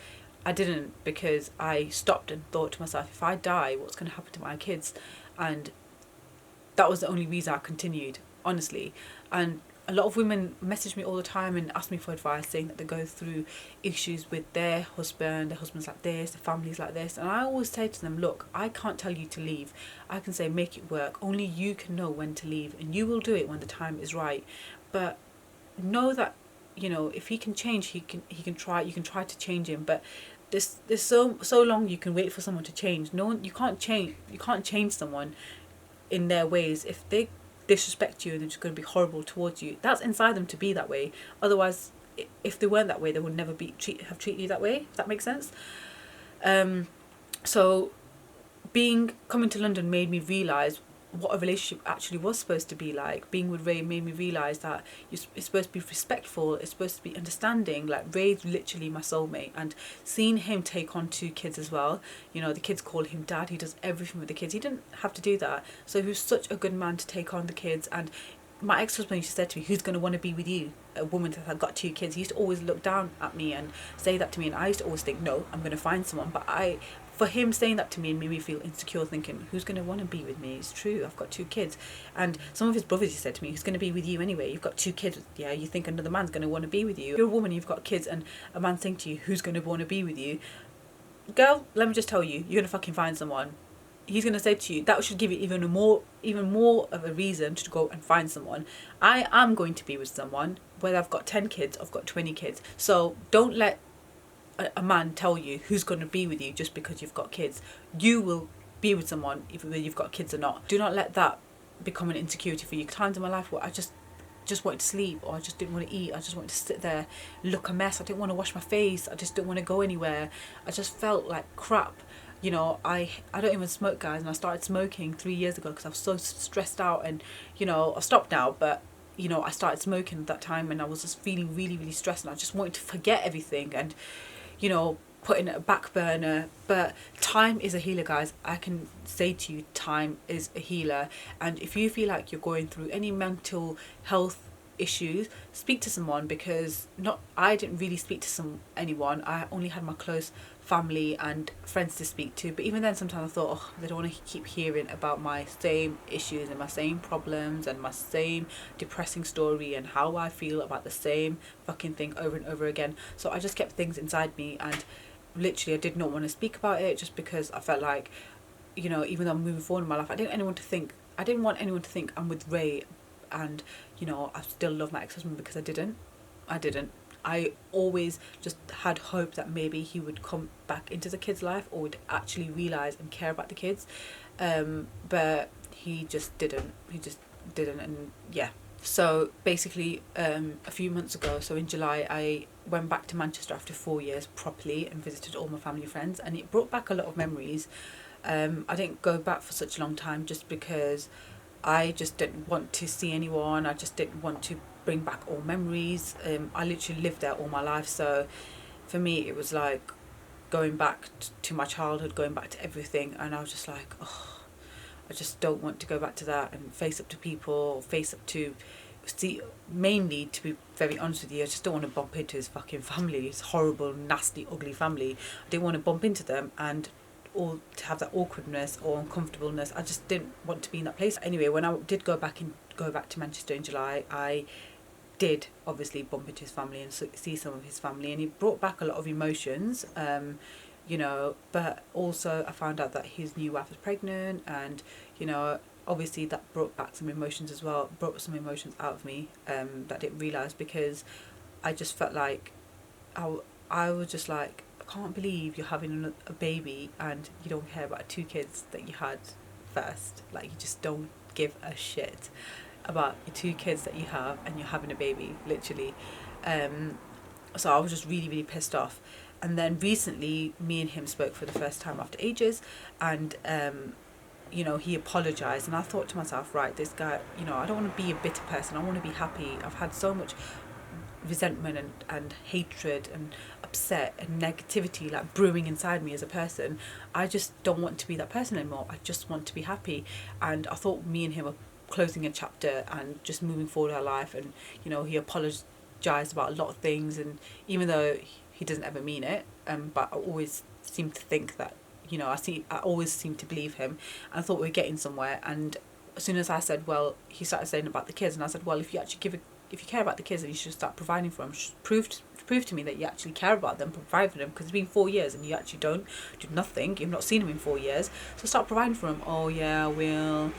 I didn't, because I stopped and thought to myself, if I die, what's going to happen to my kids? And that was the only reason I continued, honestly. And a lot of women message me all the time and ask me for advice, saying that they go through issues with their husband's like this, their family's like this. And I always say to them, look, I can't tell you to leave. I can say make it work. Only you can know when to leave, and you will do it when the time is right. But know that if he can change, he can try. You can try to change him, but there's so long you can wait for someone to change. No one, you can't change someone in their ways. If they disrespect you and they're just going to be horrible towards you, that's inside them to be that way. Otherwise, if they weren't that way, they would never have treated you that way, if that makes sense. So coming to London made me realise what a relationship actually was supposed to be like. Being with Ray made me realise that it's supposed to be respectful, it's supposed to be understanding. Like, Ray's literally my soulmate, and seeing him take on 2 kids as well, the kids call him dad, he does everything with the kids. He didn't have to do that, so he was such a good man to take on the kids. And my ex-husband used to say to me, who's going to want to be with you, a woman that had got 2 kids? He used to always look down at me and say that to me, and I used to always think, no, I'm going to find someone. But for him saying that to me, made me feel insecure, thinking, who's going to want to be with me? It's true, I've got 2 kids. And some of his brothers, he said to me, who's going to be with you anyway? You've got 2 kids. Yeah, you think another man's going to want to be with you? You're a woman, you've got kids, and a man saying to you, who's going to want to be with you? Girl, let me just tell you, you're going to fucking find someone. he's going to say to you, that should give you even more of a reason to go and find someone. I am going to be with someone, whether I've got 10 kids, I've got 20 kids. So don't let a man tell you who's going to be with you just because you've got kids. You will be with someone whether you've got kids or not. Do not let that become an insecurity for you. Times in my life where I just wanted to sleep, or I just didn't want to eat, I just wanted to sit there, look a mess, I didn't want to wash my face, I just didn't want to go anywhere, I just felt like crap. You know, I don't even smoke, guys, and I started smoking 3 years ago because I was so stressed out, and you know, I stopped now, but you know, I started smoking at that time and I was just feeling really, really stressed, and I just wanted to forget everything and, you know, put in a back burner. But time is a healer, guys. I can say to you, time is a healer. And if you feel like you're going through any mental health issues, speak to someone, because I didn't really speak to anyone. I only had my close family and friends to speak to, but even then sometimes I thought, oh, they don't want to keep hearing about my same issues and my same problems and my same depressing story and how I feel about the same fucking thing over and over again. So I just kept things inside me, and literally I did not want to speak about it, just because I felt like, you know, even though I'm moving forward in my life, I didn't want anyone to think I'm with Ray and, you know, I still love my ex-husband, because I didn't. I always just had hope that maybe he would come back into the kids' life, or would actually realise and care about the kids. But he just didn't. And yeah. So basically, a few months ago, so in July, I went back to Manchester after 4 years properly and visited all my family and friends, and it brought back a lot of memories. I didn't go back for such a long time just because I just didn't want to see anyone. I just didn't want to bring back all memories. I literally lived there all my life, so for me it was like going back to my childhood, going back to everything, and I was just like, oh, I just don't want to go back to that and face up to people, mainly, to be very honest with you, I just don't want to bump into his fucking family, his horrible, nasty, ugly family. I didn't want to bump into them and or to have that awkwardness or uncomfortableness. I just didn't want to be in that place. Anyway, when I did go back to Manchester in July, I did obviously bump into his family and see some of his family, and he brought back a lot of emotions, you know, but also I found out that his new wife was pregnant, and, you know, obviously that brought back some emotions as well, brought some emotions out of me that I didn't realise, because I just felt like I was just like, I can't believe you're having a baby and you don't care about 2 kids that you had first. Like, you just don't give a shit about your 2 kids that you have, and you're having a baby, literally. So I was just really, really pissed off. And then recently, me and him spoke for the first time after ages, and you know, he apologised, and I thought to myself, right, this guy, you know, I don't want to be a bitter person, I want to be happy. I've had so much resentment and hatred and upset and negativity like brewing inside me as a person. I just don't want to be that person anymore. I just want to be happy. And I thought me and him were closing a chapter and just moving forward our life. And, you know, he apologised about a lot of things, and even though he doesn't ever mean it, but I always seem to think that, you know, I always seem to believe him, and I thought we were getting somewhere. And as soon as I said, well, he started saying about the kids, and I said, well, if you care about the kids, then you should start providing for them. Prove to me that you actually care about them, provide for them, because it's been 4 years and you actually don't do nothing. You've not seen them in 4 years, so start providing for them. Oh yeah, I will.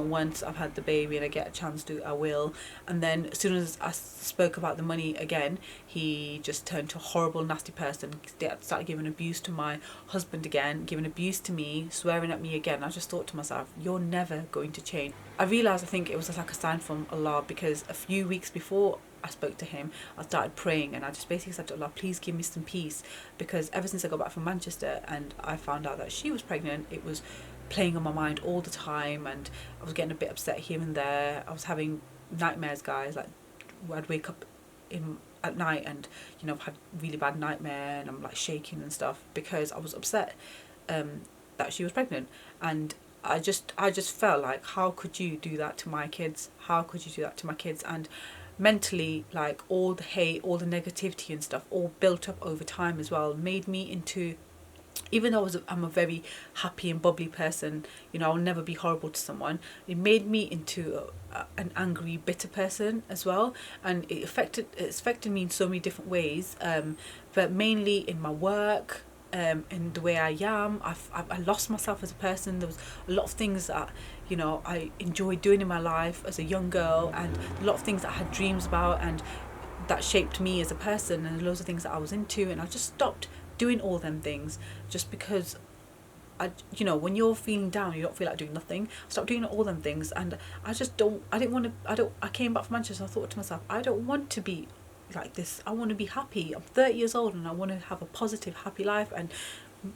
Once I've had the baby and I get a chance to, I will. And then as soon as I spoke about the money again, he just turned to a horrible, nasty person. Started giving abuse to my husband again, giving abuse to me, swearing at me again. I just thought to myself, you're never going to change. I realised, I think it was just like a sign from Allah, because a few weeks before I spoke to him, I started praying, and I just basically said to Allah, please give me some peace, because ever since I got back from Manchester and I found out that she was pregnant, it was playing on my mind all the time, and I was getting a bit upset here and there. I was having nightmares, guys, like I'd wake up at night and, you know, I've had really bad nightmare and I'm like shaking and stuff because I was upset that she was pregnant. And I just felt like, how could you do that to my kids? How could you do that to my kids? And mentally, like, all the hate, all the negativity and stuff, all built up over time as well, made me into, even though I'm a very happy and bubbly person, you know, I'll never be horrible to someone, it made me into an angry, bitter person as well. And it affected me in so many different ways, but mainly in my work, in the way I am. I lost myself as a person. There was a lot of things that, you know, I enjoyed doing in my life as a young girl, and a lot of things that I had dreams about and that shaped me as a person, and loads of things that I was into, and I just stopped doing all them things just because you know, when you're feeling down, you don't feel like doing nothing. Stop doing all them things, and I just don't. I didn't want to. I came back from Manchester. I thought to myself, I don't want to be like this. I want to be happy. I'm 30 years old, and I want to have a positive, happy life, and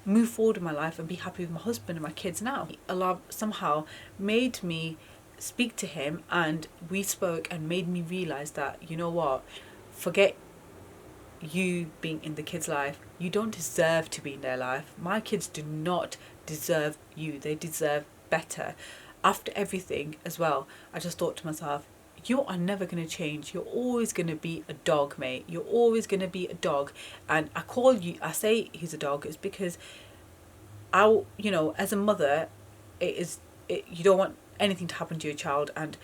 move forward in my life and be happy with my husband and my kids now. Allah somehow made me speak to him, and we spoke, and made me realize that, you know what, forget you being in the kids' life. You don't deserve to be in their life. My kids do not deserve you. They deserve better. After everything as well, I just thought to myself, you are never going to change. You're always going to be a dog, mate. You're always going to be a dog. And I say he's a dog, is because you know, as a mother, you don't want anything to happen to your child, and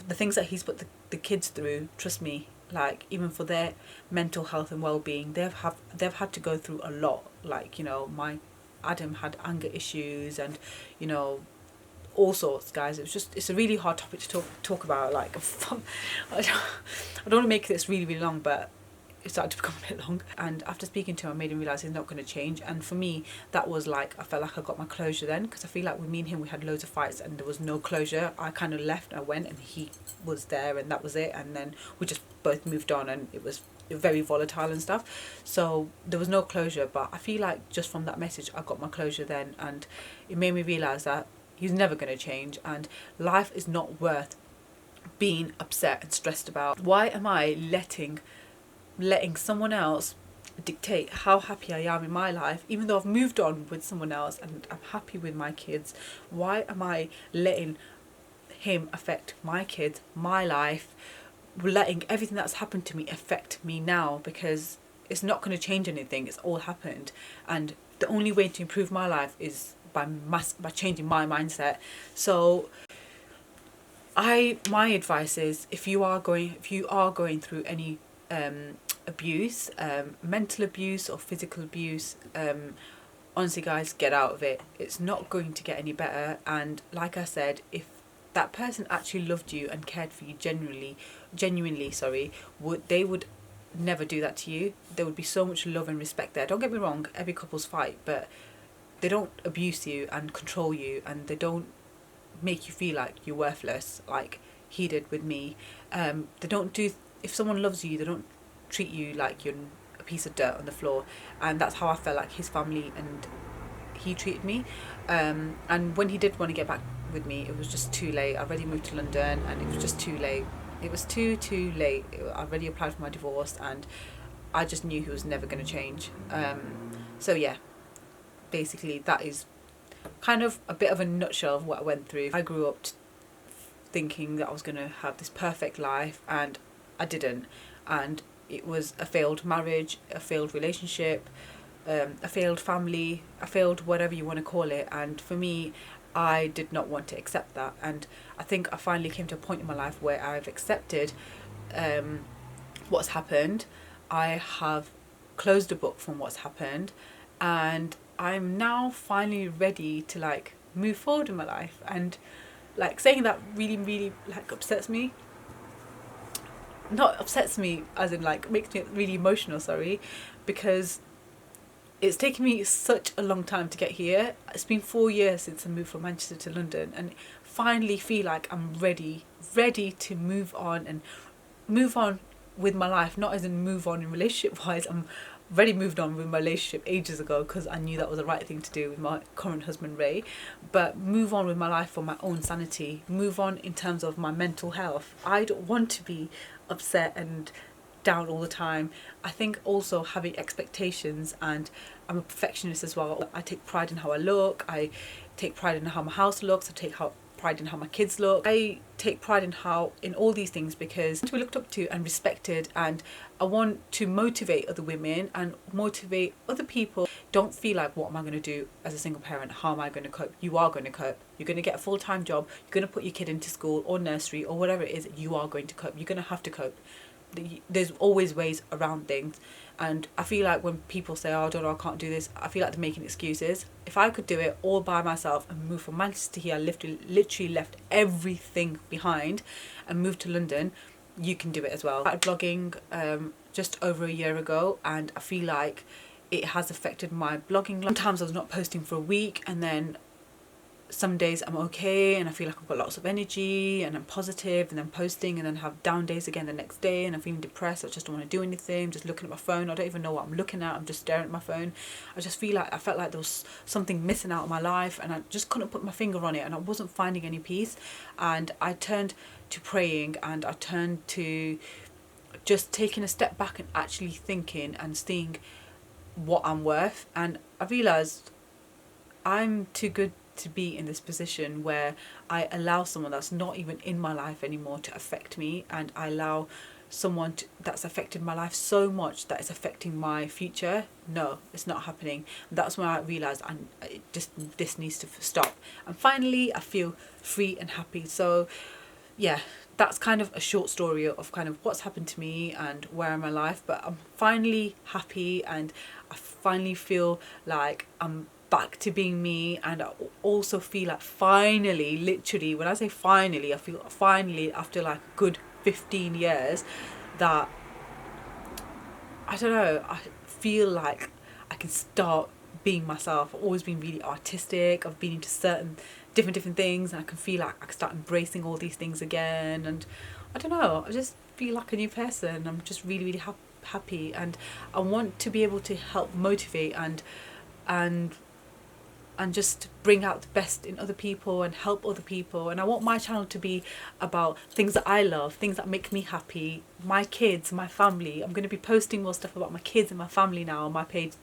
the things that he's put the kids through, trust me, like, even for their mental health and well-being, they've had to go through a lot. Like, you know, my Adam had anger issues, and, you know, all sorts, guys. It's a really hard topic to talk about. Like, I don't want to make this really, really long, but it started to become a bit long. And after speaking to him, I made him realise he's not going to change. And for me, that was like, I felt like I got my closure then, because I feel like with me and him, we had loads of fights and there was no closure. I kind of left, I went, and he was there, and that was it. And then we just both moved on, and it was very volatile and stuff. So there was no closure, but I feel like just from that message, I got my closure then. And it made me realise that he's never going to change, and life is not worth being upset and stressed about. Why am I letting someone else dictate how happy I am in my life, even though I've moved on with someone else and I'm happy with my kids? Why am I letting him affect my kids, my life, letting everything that's happened to me affect me now? Because it's not going to change anything. It's all happened, and the only way to improve my life is by changing my mindset. So my advice is, if you are going through any abuse, mental abuse or physical abuse, honestly guys, get out of it. It's not going to get any better. And like I said, if that person actually loved you and cared for you genuinely, they would never do that to you. There would be so much love and respect there. Don't get me wrong, every couple's fight, but they don't abuse you and control you, and they don't make you feel like you're worthless like he did with me. They don't do, if someone loves you, they don't treat you like you're a piece of dirt on the floor. And that's how I felt like his family and he treated me. And when he did want to get back with me, it was just too late. I already moved to London, and it was just too late. It was too late. I already applied for my divorce, and I just knew he was never going to change. So yeah, basically that is kind of a bit of a nutshell of what I went through. I grew up thinking that I was going to have this perfect life, and I didn't. And it was a failed marriage, a failed relationship, a failed family, a failed whatever you want to call it. And for me, I did not want to accept that. And I think I finally came to a point in my life where I've accepted what's happened. I have closed the book from what's happened, and I'm now finally ready to like move forward in my life. And like, saying that really, really like upsets me. Not upsets me as in like makes me really emotional, because it's taken me such a long time to get here. It's been 4 years since I moved from Manchester to London, and finally feel like I'm ready to move on with my life. Not as in move on in relationship wise. I'm already moved on with my relationship ages ago, because I knew that was the right thing to do with my current husband Ray. But move on with my life for my own sanity. Move on in terms of my mental health. I don't want to be upset and down all the time. I think also having expectations, and I'm a perfectionist as well. I take pride in how I look. I take pride in how my house looks. I take pride in how my kids look. I take pride in all these things, because to be looked up to and respected, and I want to motivate other women and motivate other people. Don't feel like, what am I going to do as a single parent? How am I going to cope? You are going to cope. You're going to get a full-time job. You're going to put your kid into school or nursery or whatever it is. You are going to cope. You're going to have to cope. there's always ways around things. And I feel like when people say, oh, I don't know, I can't do this, I feel like they're making excuses. If I could do it all by myself and move from Manchester here, I literally left everything behind and moved to London, you can do it as well. I started blogging just over a year ago, and I feel like it has affected my blogging. Sometimes I was not posting for a week, and then some days I'm okay and I feel like I've got lots of energy and I'm positive, and then posting, and then have down days again the next day and I'm feeling depressed. I just don't want to do anything, just looking at my phone. I don't even know what I'm looking at, I'm just staring at my phone. I felt like there was something missing out of my life, and I just couldn't put my finger on it, and I wasn't finding any peace. And I turned to praying, and I turned to just taking a step back and actually thinking and seeing what I'm worth. And I realised I'm too good to be in this position where I allow someone that's not even in my life anymore to affect me, and I allow someone that's affected my life so much that it's affecting my future. No, it's not happening. And that's when I realised this needs to stop. And finally I feel free and happy. So yeah, that's kind of a short story of kind of what's happened to me and where I'm in my life. But I'm finally happy, and I finally feel like I'm back to being me. And I also feel like finally, literally, when I say finally, I feel finally after like a good 15 years that, I don't know, I feel like I can start being myself. I've always been really artistic. I've been into certain different things, and I can feel like I can start embracing all these things again. And I don't know, I just feel like a new person. I'm just really happy, and I want to be able to help motivate and just bring out the best in other people and help other people. And I want my channel to be about things that I love, things that make me happy, my kids, my family. I'm going to be posting more stuff about my kids and my family now on my page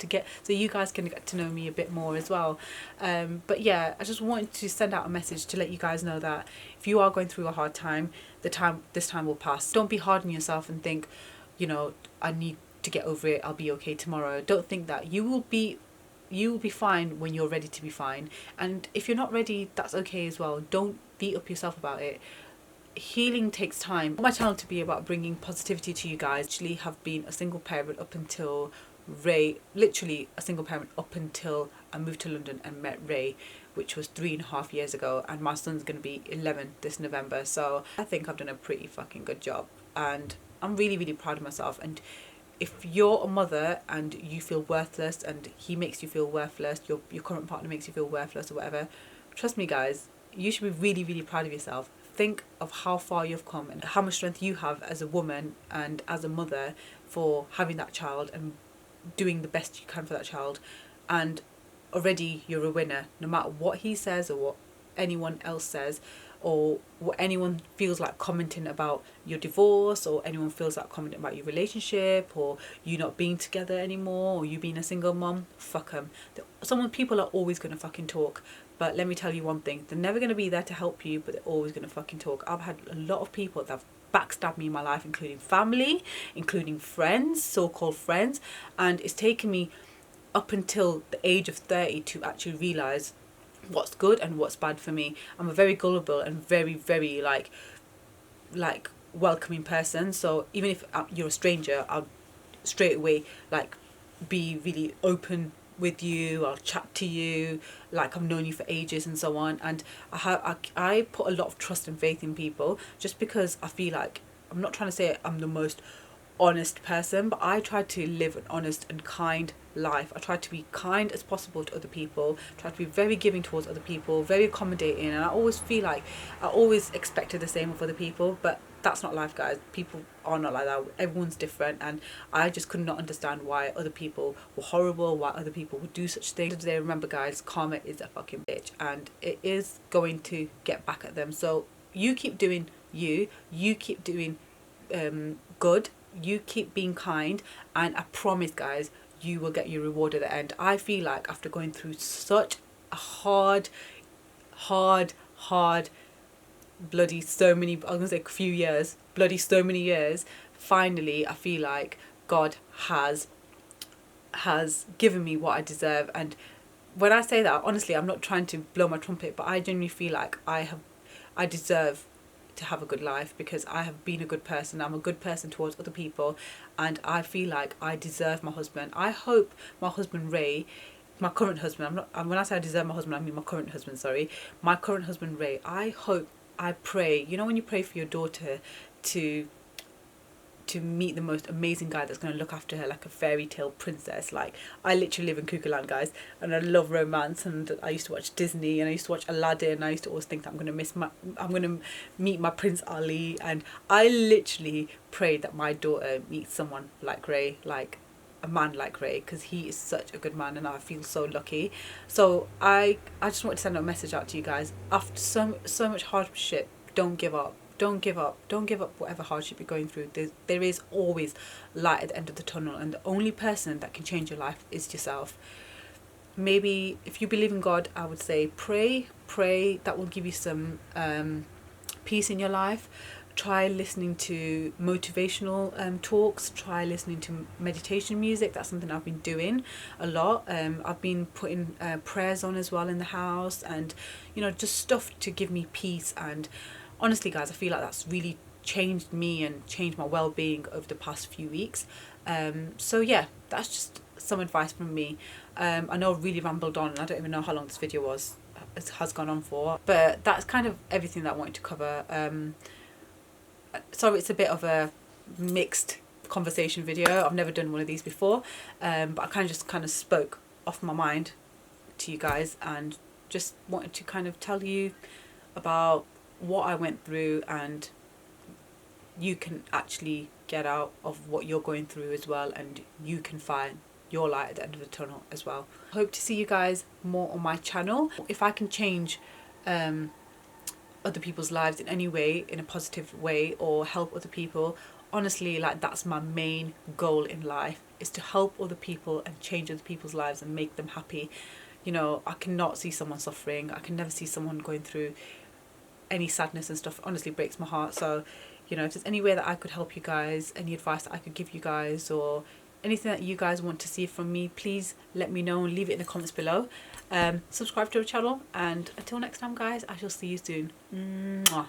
so you guys can get to know me a bit more as well. But yeah, I just wanted to send out a message to let you guys know that if you are going through a hard time, this time will pass. Don't be hard on yourself and think, I need to get over it, I'll be okay tomorrow. Don't think that. You will be fine when you're ready to be fine. And if you're not ready, that's okay as well. Don't beat up yourself about it. Healing takes time. I want my channel to be about bringing positivity to you guys. Actually have been a single parent up until literally a single parent up until I moved to London and met Ray, which was 3.5 years ago, and my son's going to be 11 this November. So I think I've done a pretty fucking good job, and I'm really proud of myself. And if you're a mother and you feel worthless and he makes you feel worthless, your current partner makes you feel worthless or whatever, trust me guys, you should be really proud of yourself. Think of how far you've come and how much strength you have as a woman and as a mother for having that child and doing the best you can for that child. And already you're a winner, no matter what he says or what anyone else says, or what anyone feels like commenting about your divorce, or anyone feels like commenting about your relationship, or you not being together anymore, or you being a single mom. Fuck them. People are always going to fucking talk, but let me tell you one thing, they're never going to be there to help you, but they're always going to fucking talk. I've had a lot of people that have backstabbed me in my life, including family, including friends, so-called friends, and it's taken me up until the age of 30 to actually realise what's good and what's bad for me. I'm a very gullible and very like welcoming person, so even if you're a stranger, I'll straight away like be really open with you. I'll chat to you like I've known you for ages and so on. And I put a lot of trust and faith in people, just because I feel like, I'm not trying to say I'm the most honest person, but I try to live an honest and kind life. I try to be kind as possible to other people, try to be very giving towards other people, very accommodating, and I always feel like I always expected the same of other people, but that's not life, guys. People are not like that. Everyone's different, and I just could not understand why other people were horrible, why other people would do such things. Today, remember guys, karma is a fucking bitch, and it is going to get back at them. So you keep doing you keep doing good, you keep being kind, and I promise guys, you will get your reward at the end. I feel like after going through such a hard bloody so many, I was gonna say a few years, bloody so many years, finally I feel like God has given me what I deserve. And when I say that, honestly, I'm not trying to blow my trumpet, but I genuinely feel like I deserve to have a good life, because I have been a good person. I'm a good person towards other people, and I feel like I deserve my husband. I hope my husband Ray, my current husband, when I say I deserve my husband, I mean my current husband, sorry. My current husband Ray, I hope, I pray, you know when you pray for your daughter to meet the most amazing guy that's going to look after her like a fairy tale princess. Like, I literally live in Cuckoo Land, guys, and I love romance, and I used to watch Disney, and I used to watch Aladdin, and I used to always think that I'm going to meet my Prince Ali, and I literally pray that my daughter meets someone like Ray, like a man like Ray, because he is such a good man, and I feel so lucky. So I just want to send a message out to you guys. After so much hardship, don't give up. Don't give up. Don't give up whatever hardship you're going through. There is always light at the end of the tunnel, and the only person that can change your life is yourself. Maybe if you believe in God, I would say pray. That will give you some peace in your life. Try listening to motivational talks. Try listening to meditation music. That's something I've been doing a lot. I've been putting prayers on as well in the house, and just stuff to give me peace. And honestly, guys, I feel like that's really changed me and changed my well-being over the past few weeks. So yeah, that's just some advice from me. I know I really rambled on, and I don't even know how long this video has gone on for, but that's kind of everything that I wanted to cover. Sorry, it's a bit of a mixed conversation video. I've never done one of these before, but I kind of spoke off my mind to you guys, and just wanted to kind of tell you about what I went through, and you can actually get out of what you're going through as well, and you can find your light at the end of the tunnel as well. Hope to see you guys more on my channel. If I can change other people's lives in any way, in a positive way, or help other people, honestly, like, that's my main goal in life, is to help other people and change other people's lives and make them happy. I cannot see someone suffering. I can never see someone going through any sadness and stuff. Honestly, breaks my heart. So if there's any way that I could help you guys, any advice that I could give you guys, or anything that you guys want to see from me, please let me know and leave it in the comments below. Subscribe to our channel, and until next time, guys, I shall see you soon. Mwah.